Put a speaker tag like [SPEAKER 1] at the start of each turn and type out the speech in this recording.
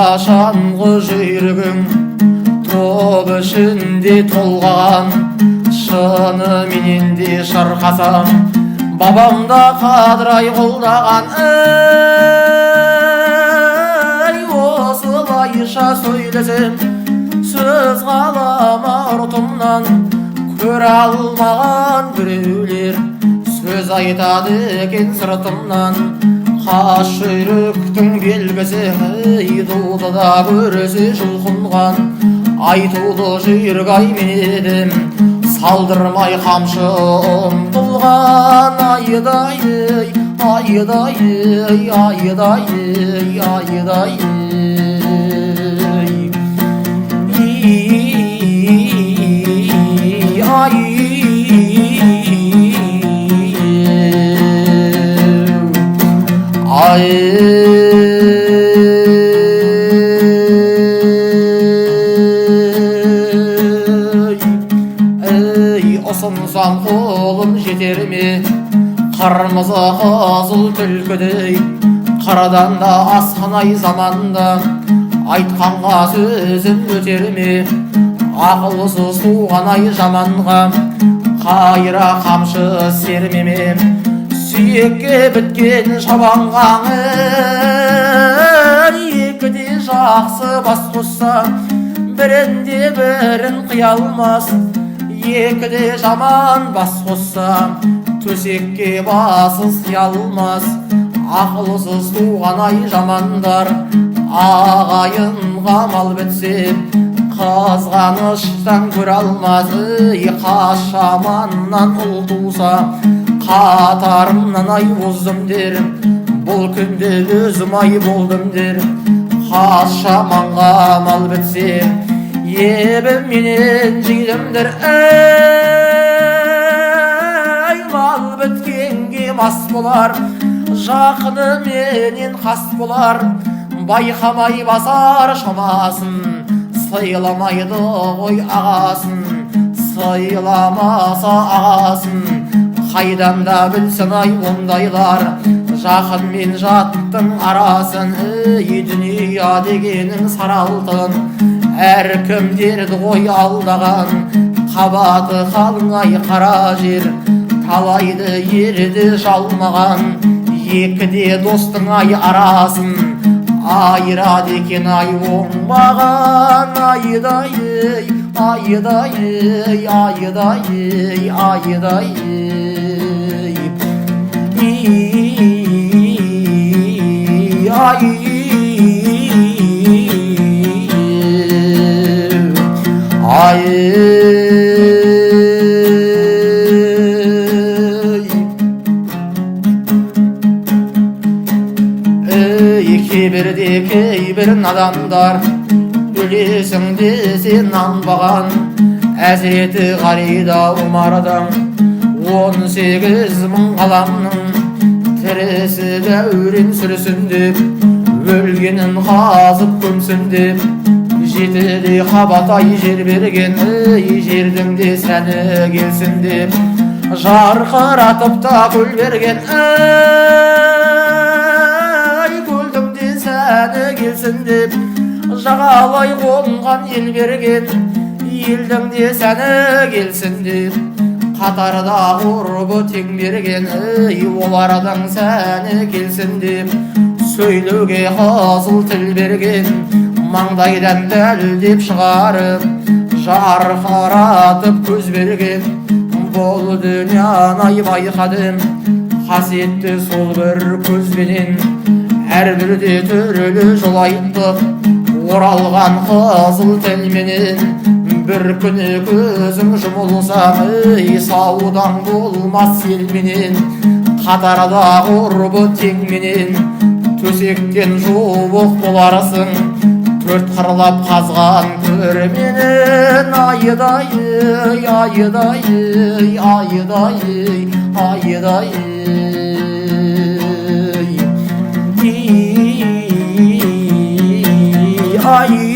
[SPEAKER 1] қашанғы жүрегің топ ішінде толған шыныменен де шырқасаң бабамда қадырай қолдаған осылайша сөйлесем сөз қалама ұртымнан көре алмаған біреулер сөз айтады екен сыртымнан қас жүйріктің белгісі айтуды да көрсе жұлқынған айтулы жүйрік ай мен едім салдырмай қамшы ұмтылған айдай айдай айдай айдай ұсынсам қолым жетер ме қырмызы қызыл түлкідей қырдан да асқанай заманда айтқанға сөзім өтер ме ақылсыз туғанай жаманға қайыра қамшы сермеме сүйекке біткен шабанға екіде жақсы бас қосса бірінде бірін қия алмас екіде жаман бас қосса төсекке басы сыя алмас ақылсыз туғанай жамандар ағайынға мал бітсе қызғаныштан көре алмас қашаманнан ұл туса қатарымнан ай оздым дер бұл күнде өзім ай болдым дер қашаманға мал бітсе ебімменен жейдімдір мал біткенге мас болар жақыны менен қас болар байқамай басар шамасын сыйламайды ғой ағасын сыйламаса ағасын қайдан да білсін ай ондайлар жақын мен жаттың арасын дүния дегенің сары алтын әркімдерді ғой алдаған қабаты қалың ай қара жер талайды ерді жалмаған екіде достың ай арасын айырады екен ай оңбаған айдай айдай айдай айдай кейбір надандар өлесің десе нанбаған әзіреті ғарида умардан 18 мың қаламның тірісі дәурен сүрсін деп өлгенін қазып көмсін деп жетіде қабатай жер берген жердің де сәні келсін деп жарқыратып та көл берген келсін деп жағалай қонған ел берген елдің де сәні келсін деп қатарда ғұрбы тең берген олардың сәні келсін деп сөйлеуге қызыл тіл берген маңдайдан дәлдеп шығарып жарқыратып көз берген бұл дүнияны ай байқадым қасиетті сол бір көзбенен әрбірде түрлі жол айттық оралған қызыл тілменен бір күні көзім жұмылса саудаң болмас елменен қатарда ғұрбы теңменен төсектен жуық боларсың төрт қырлап қазған көрменен айдай айдай айдай айдай ay